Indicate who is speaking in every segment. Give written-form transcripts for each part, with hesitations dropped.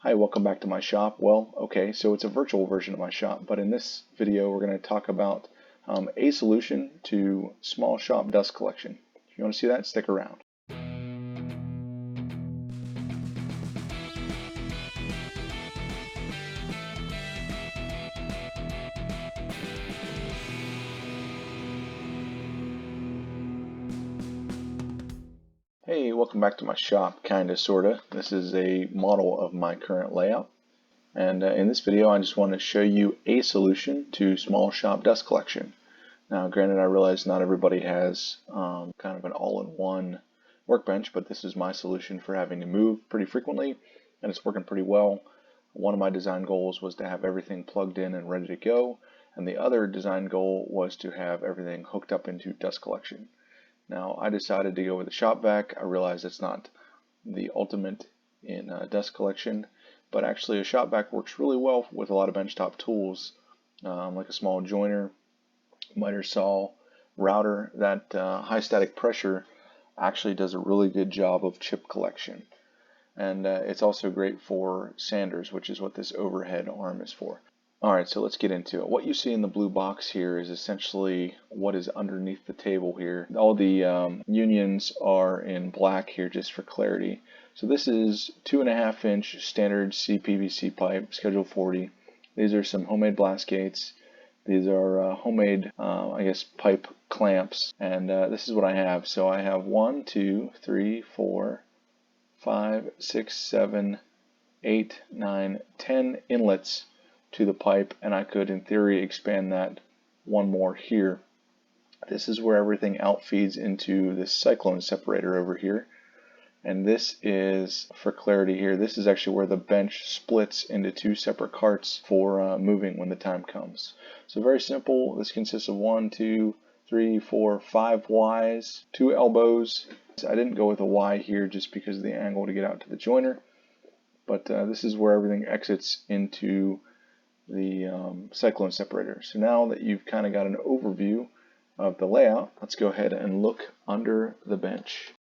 Speaker 1: Hi, welcome back to my shop. Well, okay, so it's a virtual version of my shop, but in this video we're going to talk about a solution to small shop dust collection. If you want to see that, stick around. Hey, welcome back to my shop, kinda, sorta. This is a model of my current layout. And in this video, I just want to show you a solution to small shop dust collection. Now, granted, I realize not everybody has kind of an all-in-one workbench, but this is my solution for having to move pretty frequently, and it's working pretty well. One of my design goals was to have everything plugged in and ready to go, and the other design goal was to have everything hooked up into dust collection. Now, I decided to go with the shop-vac. I realize it's not the ultimate in dust collection, but actually a shop-vac works really well with a lot of benchtop tools, like a small joiner, miter saw, router. That high static pressure actually does a really good job of chip collection. And it's also great for sanders, which is what this overhead arm is for. Alright, so let's get into it. What you see in the blue box here is essentially what is underneath the table here. All the unions are in black here just for clarity. So this is 2.5 inch standard CPVC pipe, Schedule 40. These are some homemade blast gates. These are homemade, I guess, pipe clamps. And this is what I have. So I have 1, 2, 3, 4, 5, 6, 7, 8, 9, 10 inlets to the pipe, and I could in theory expand that one more here. This is where everything outfeeds into this cyclone separator over here, and this is, for clarity here, this is actually where the bench splits into two separate carts for moving when the time comes. So very simple. This consists of 1, 2, 3, 4, 5 Ys, 2 elbows. I didn't go with a Y here just because of the angle to get out to the joiner, but this is where everything exits into the cyclone separator. So now that you've kind of got an overview of the layout, let's go ahead and look under the bench.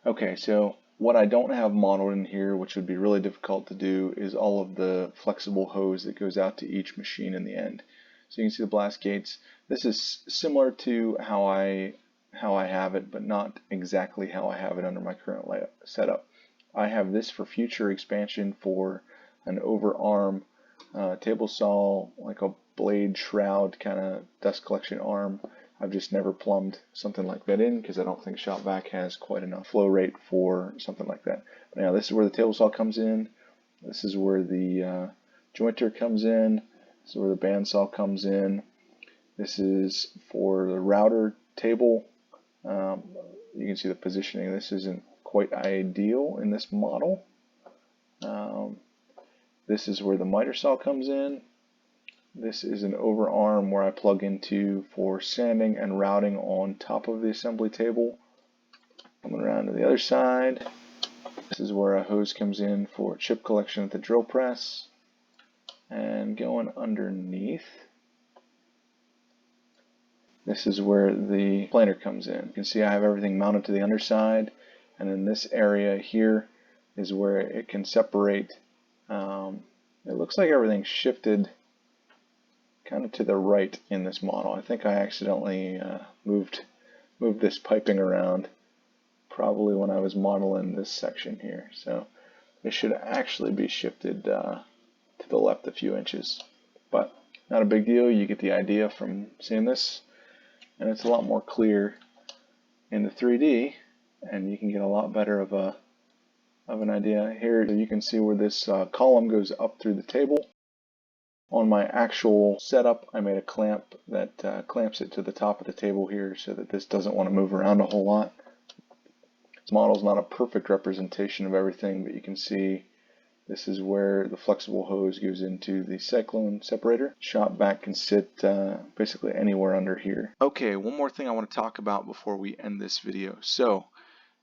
Speaker 1: Okay, so what I don't have modeled in here, which would be really difficult to do, is all of the flexible hose that goes out to each machine in the end. So you can see the blast gates. This is similar to how I have it, but not exactly how I have it under my current layout setup. I have this for future expansion for an overarm table saw, like a blade shroud kind of dust collection arm. I've just never plumbed something like that in because I don't think shop-vac has quite enough flow rate for something like that. Now this is where the table saw comes in. This is where the jointer comes in. This is where the bandsaw comes in. This is for the router table. You can see the positioning. This isn't quite ideal in this model. This is where the miter saw comes in. This is an overarm where I plug into for sanding and routing on top of the assembly table. Coming around to the other side, this is where a hose comes in for chip collection at the drill press. And going underneath, this is where the planer comes in. You can see I have everything mounted to the underside, and in this area here is where it can separate. It looks like everything's shifted kind of to the right in this model. I think I accidentally moved this piping around probably when I was modeling this section here. So it should actually be shifted to the left a few inches, but not a big deal. You get the idea from seeing this, and it's a lot more clear in the 3D, and you can get a lot better of an idea. Here you can see where this column goes up through the table. On my actual setup, I made a clamp that clamps it to the top of the table here so that this doesn't want to move around a whole lot. This model is not a perfect representation of everything, but you can see this is where the flexible hose goes into the cyclone separator. Shop-vac can sit basically anywhere under here. Okay, one more thing I want to talk about before we end this video. So,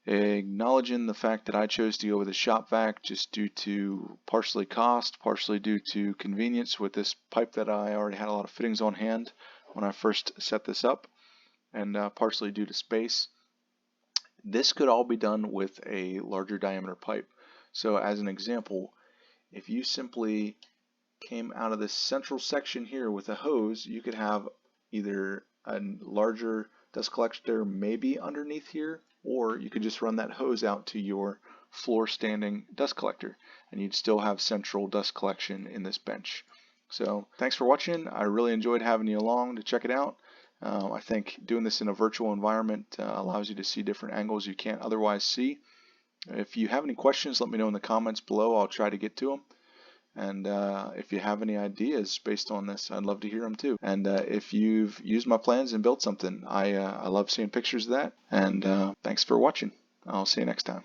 Speaker 1: acknowledging the fact that I chose to go with a shop-vac just due to partially cost, partially due to convenience with this pipe that I already had a lot of fittings on hand when I first set this up, and partially due to space. This could all be done with a larger diameter pipe. So as an example, if you simply came out of this central section here with a hose, you could have either a larger dust collector maybe underneath here, or you could just run that hose out to your floor standing dust collector and you'd still have central dust collection in this bench. So thanks for watching. I really enjoyed having you along to check it out. I think doing this in a virtual environment allows you to see different angles you can't otherwise see. If you have any questions, let me know in the comments below. I'll try to get to them. And if you have any ideas based on this, I'd love to hear them too. And if you've used my plans and built something, I love seeing pictures of that. And thanks for watching. I'll see you next time.